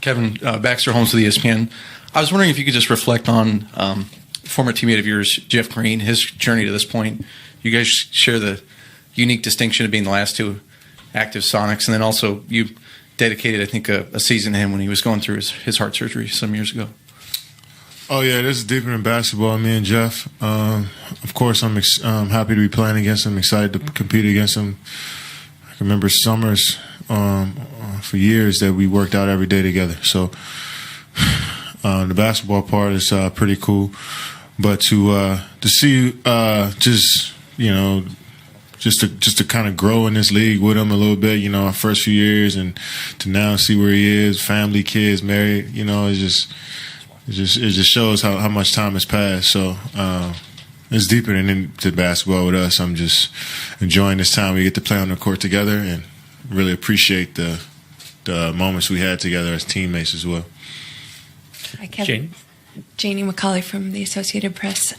Kevin, Baxter Holmes with ESPN. I was wondering if you could just reflect on former teammate of yours, Jeff Green, his journey to this point. You guys share the unique distinction of being the last two active Sonics, and then also you dedicated, I think, a season to him when he was going through his heart surgery some years ago. Oh, yeah, this is deeper than basketball, me and Jeff. Of course, I'm happy to be playing against him, excited to compete against him. I can remember summers for years that we worked out every day together. So the basketball part is pretty cool. But to see just to kind of grow in this league with him a little bit, our first few years, and to now see where he is, family, kids, married, it just shows how much time has passed. So it's deeper than into basketball with us. I'm just enjoying this time we get to play on the court together, and really appreciate the moments we had together as teammates as well. Hi, Kevin. Janie McCauley from the Associated Press.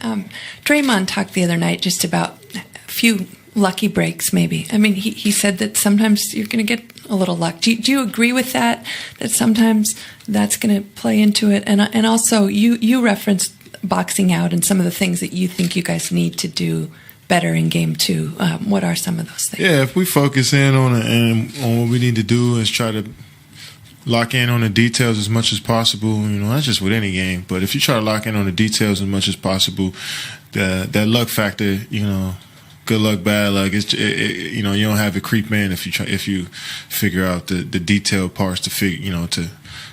Draymond talked the other night just about a few lucky breaks, maybe. I mean, he said that sometimes you're going to get a little luck. Do you agree with that? That sometimes that's going to play into it? And also, you referenced boxing out and some of the things that you think you guys need to do better in Game 2. What are some of those things? Yeah, if we focus in on what we need to do is try to lock in on the details as much as possible. Not just with any game, but if you try to lock in on the details as much as possible, that luck factor, good luck, bad luck, you don't have it creep in if you figure out the detailed parts to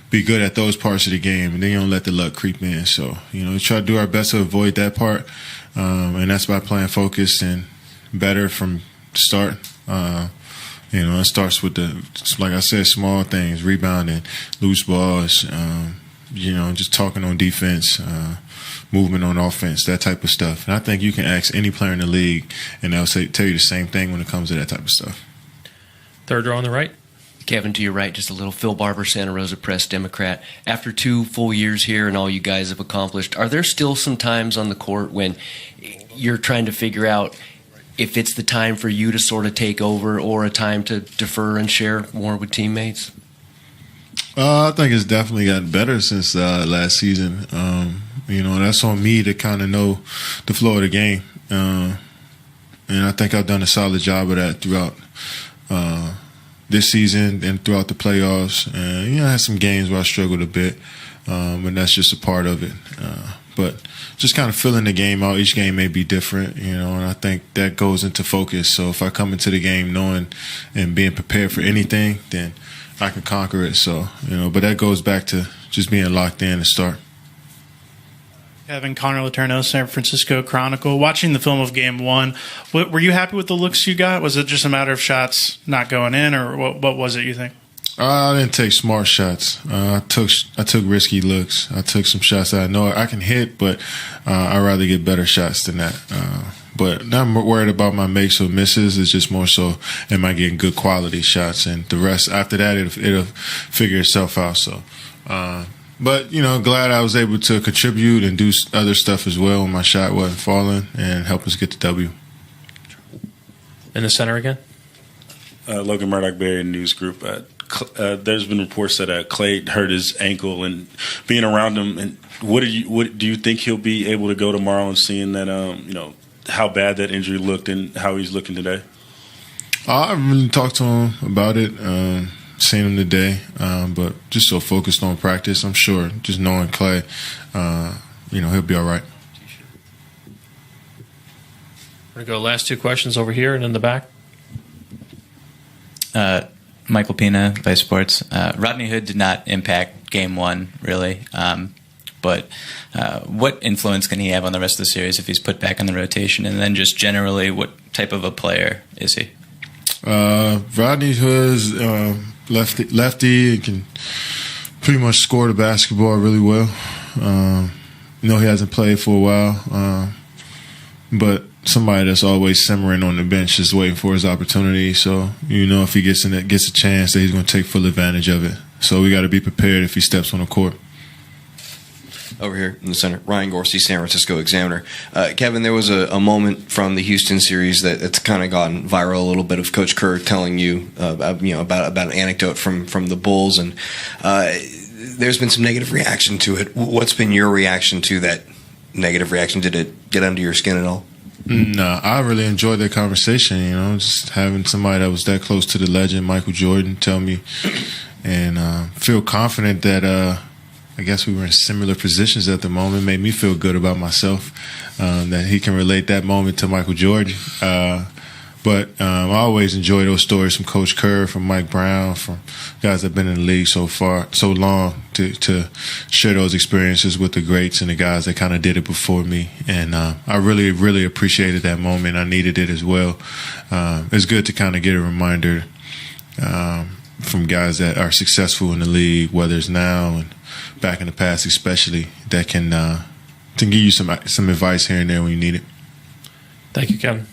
be good at those parts of the game, and then you don't let the luck creep in. So we try to do our best to avoid that part, and that's by playing focused and better from the start. It starts with like I said, small things, rebounding, loose balls, just talking on defense, movement on offense, that type of stuff. And I think you can ask any player in the league, and they'll tell you the same thing when it comes to that type of stuff. Third row on the right. Kevin, to your right, just a little. Phil Barber, Santa Rosa Press, Democrat. After 2 full years here and all you guys have accomplished, are there still some times on the court when you're trying to figure out if it's the time for you to sort of take over or a time to defer and share more with teammates? I think it's definitely gotten better since last season. That's on me to kind of know the flow of the game. And I think I've done a solid job of that throughout this season and throughout the playoffs. And, I had some games where I struggled a bit, and that's just a part of it. But just kind of filling the game out. Each game may be different, and I think that goes into focus. So if I come into the game knowing and being prepared for anything, then I can conquer it. So, but that goes back to just being locked in to start. Kevin, Connor Letourneau, San Francisco Chronicle. Watching the film of Game 1, were you happy with the looks you got? Was it just a matter of shots not going in, or what was it, you think? I didn't take smart shots. I took risky looks. I took some shots that I know I can hit, but I'd rather get better shots than that. But not worried about my makes or misses. It's just more so, am I getting good quality shots? And the rest, after that, it'll figure itself out. So, but, glad I was able to contribute and do other stuff as well when my shot wasn't falling and help us get the W. In the center again? Logan Murdoch-Berry, News Group. There's been reports that Clay hurt his ankle, and being around him, and what do you think he'll be able to go tomorrow and seeing that how bad that injury looked and how he's looking today? I haven't really talked to him about it, seen him today, but just so focused on practice. I'm sure, just knowing Clay, he'll be all right. We're going to go last 2 questions over here and in the back. Michael Pina, Vice Sports. Rodney Hood did not impact Game 1, really. But what influence can he have on the rest of the series if he's put back in the rotation? And then just generally, what type of a player is he? Rodney Hood's lefty and can pretty much score the basketball really well. He hasn't played for a while, but somebody that's always simmering on the bench just waiting for his opportunity. So, if he gets a chance, that he's going to take full advantage of it. So we got to be prepared if he steps on the court. Over here in the center, Ryan Gorsey, San Francisco Examiner. Kevin, there was a moment from the Houston series that's kind of gotten viral a little bit of Coach Kerr telling you, about an anecdote from the Bulls, and there's been some negative reaction to it. What's been your reaction to that negative reaction? Did it get under your skin at all? No, I really enjoyed that conversation. Just having somebody that was that close to the legend, Michael Jordan, tell me, and feel confident that I guess we were in similar positions at the moment. Made me feel good about myself, that he can relate that moment to Michael Jordan. But I always enjoy those stories from Coach Kerr, from Mike Brown, from guys that have been in the league so long, to share those experiences with the greats and the guys that kind of did it before me. And I really, really appreciated that moment. I needed it as well. It's good to kind of get a reminder from guys that are successful in the league, whether it's now and back in the past especially, that can give you some advice here and there when you need it. Thank you, Kevin.